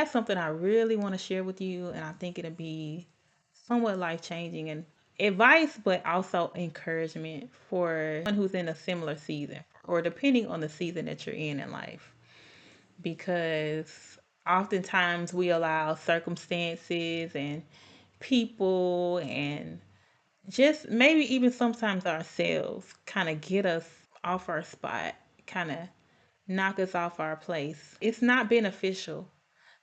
have something I really want to share with you, and I think it'll be somewhat life changing and advice, but also encouragement for someone who's in a similar season or depending on the season that you're in life. Because oftentimes we allow circumstances and people and just maybe even sometimes ourselves kind of get us off our spot, kind of knock us off our place. It's not beneficial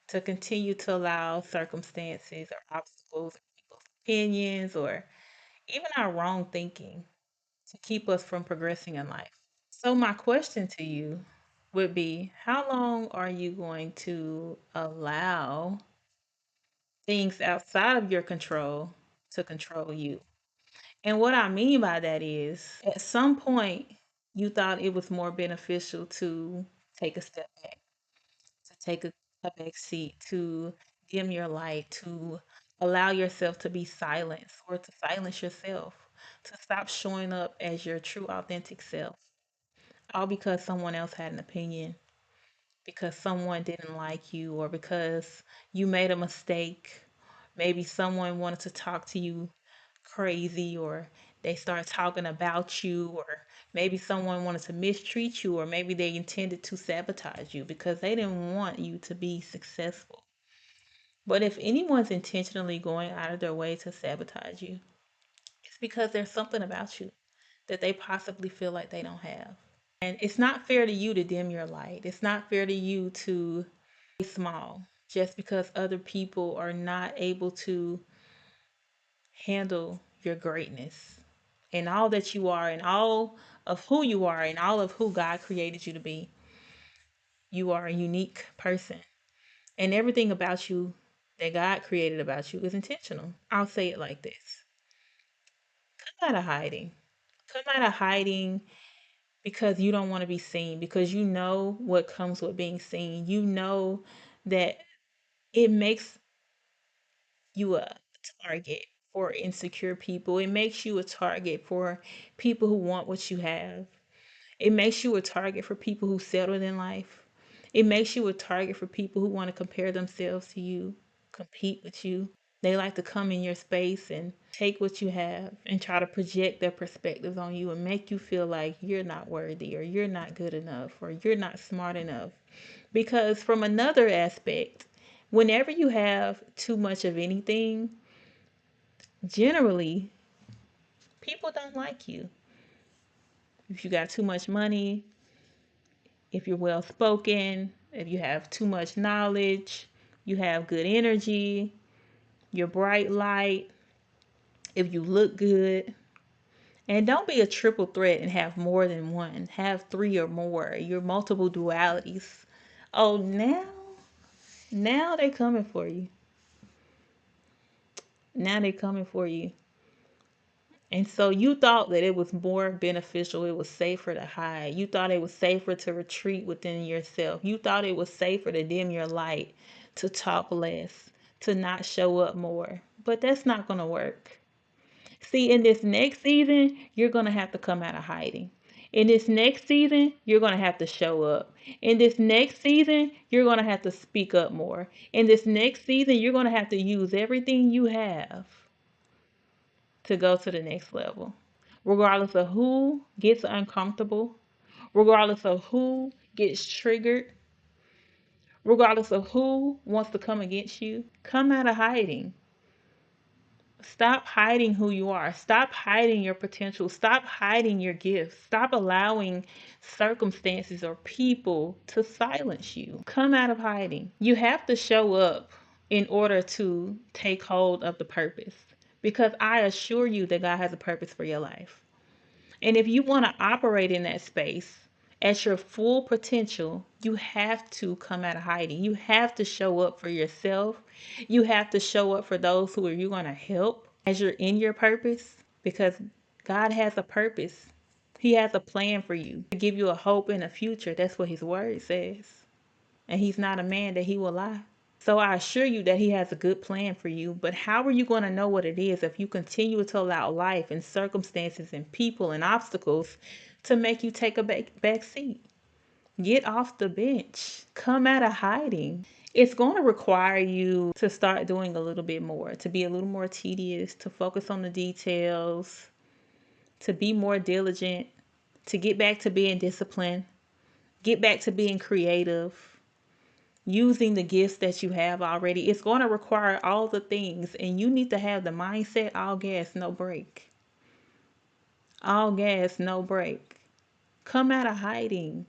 to continue to allow circumstances or obstacles, or people's opinions, or even our wrong thinking to keep us from progressing in life. So, my question to you would be, how long are you going to allow things outside of your control to control you? And what I mean by that is, at some point, you thought it was more beneficial to take a step back, to take a back seat, to dim your light, to allow yourself to be silenced or to silence yourself, to stop showing up as your true, authentic self, all because someone else had an opinion, because someone didn't like you, or because you made a mistake. Maybe someone wanted to talk to you crazy, or they start talking about you, or maybe someone wanted to mistreat you, or maybe they intended to sabotage you because they didn't want you to be successful. But if anyone's intentionally going out of their way to sabotage you, it's because there's something about you that they possibly feel like they don't have. And it's not fair to you to dim your light. It's not fair to you to be small just because other people are not able to handle your greatness and all that you are and all of who you are and all of who God created you to be. You are a unique person, and everything about you that God created about you is intentional. I'll say it like this: come out of hiding. Come out of hiding because you don't want to be seen, because you know what comes with being seen. You know that it makes you a target for insecure people. It makes you a target for people who want what you have. It makes you a target for people who settled in life. It makes you a target for people who want to compare themselves to you, compete with you. They like to come in your space and take what you have and try to project their perspectives on you and make you feel like you're not worthy or you're not good enough or you're not smart enough. Because, from another aspect, whenever you have too much of anything, generally, people don't like you. If you got too much money, if you're well spoken, if you have too much knowledge, you have good energy, you're bright light, if you look good. And don't be a triple threat and have more than one. Have three or more. You're multiple dualities. Oh, now they coming for you. Now they coming for you. And so you thought that it was more beneficial, it was safer to hide. You thought it was safer to retreat within yourself. You thought it was safer to dim your light, to talk less, to not show up more. But that's not going to work. See, in this next season, you're going to have to come out of hiding. In this next season, you're going to have to show up. In this next season, you're going to have to speak up more. In this next season, you're going to have to use everything you have to go to the next level. Regardless of who gets uncomfortable, regardless of who gets triggered, regardless of who wants to come against you, come out of hiding. Stop hiding who you are. Stop hiding your potential. Stop hiding your gifts. Stop allowing circumstances or people to silence you. Come out of hiding. You have to show up in order to take hold of the purpose. Because I assure you that God has a purpose for your life. And if you want to operate in that space at your full potential, you have to come out of hiding. You have to show up for yourself. You have to show up for those who are you going to help as you're in your purpose, because God has a purpose. He has a plan for you to give you a hope in the future. That's what his word says. And he's not a man that he will lie. So I assure you that he has a good plan for you. But how are you going to know what it is if you continue to allow life and circumstances and people and obstacles to make you take a back seat? Get off the bench. Come out of hiding. it's going to require you to start doing a little bit more, to be a little more tedious, to focus on the details, to be more diligent, to get back to being disciplined, get back to being creative, using the gifts that you have already. It's going to require all the things, and you need to have the mindset all gas, no break. All gas, no break. Come out of hiding.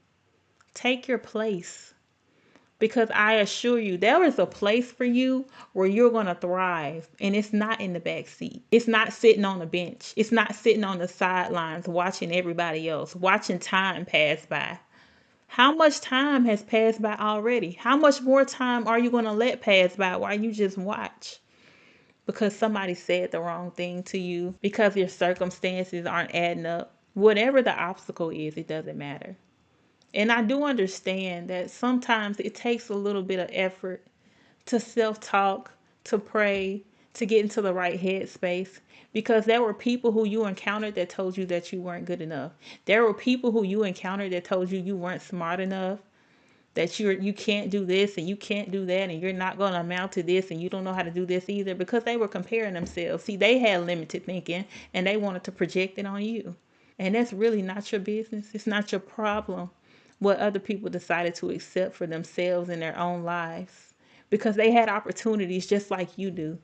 Take your place. Because I assure you, there is a place for you where you're going to thrive. And it's not in the back seat. It's not sitting on the bench. It's not sitting on the sidelines watching everybody else, watching time pass by. How much time has passed by already? How much more time are you going to let pass by while you just watch? Because somebody said the wrong thing to you, because your circumstances aren't adding up. Whatever the obstacle is, it doesn't matter. And I do understand that sometimes it takes a little bit of effort to self talk, to pray, to get into the right headspace. Because there were people who you encountered that told you that you weren't good enough. There were people who you encountered that told you you weren't smart enough, that you can't do this and you can't do that, and you're not going to amount to this, and you don't know how to do this either, because they were comparing themselves. See, they had limited thinking and they wanted to project it on you. And that's really not your business. It's not your problem what other people decided to accept for themselves in their own lives, because they had opportunities just like you do.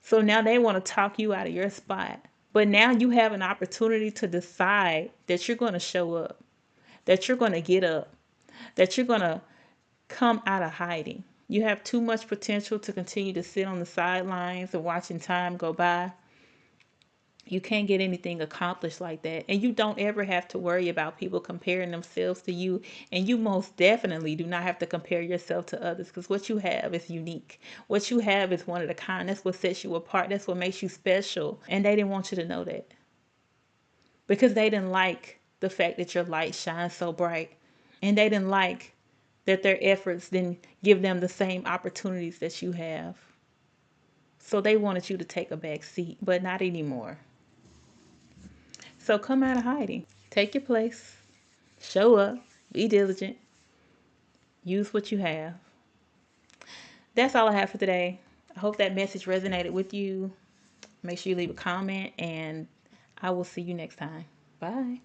So now they want to talk you out of your spot. But now you have an opportunity to decide that you're going to show up, that you're going to get up, that you're going to come out of hiding. You have too much potential to continue to sit on the sidelines and watching time go by. You can't get anything accomplished like that. And you don't ever have to worry about people comparing themselves to you. And you most definitely do not have to compare yourself to others, because what you have is unique. What you have is one of a kind. That's what sets you apart. That's what makes you special. And they didn't want you to know that, because they didn't like the fact that your light shines so bright. And they didn't like that their efforts didn't give them the same opportunities that you have. So they wanted you to take a back seat, but not anymore. So come out of hiding. Take your place. Show up. Be diligent. Use what you have. That's all I have for today. I hope that message resonated with you. Make sure you leave a comment, and I will see you next time. Bye.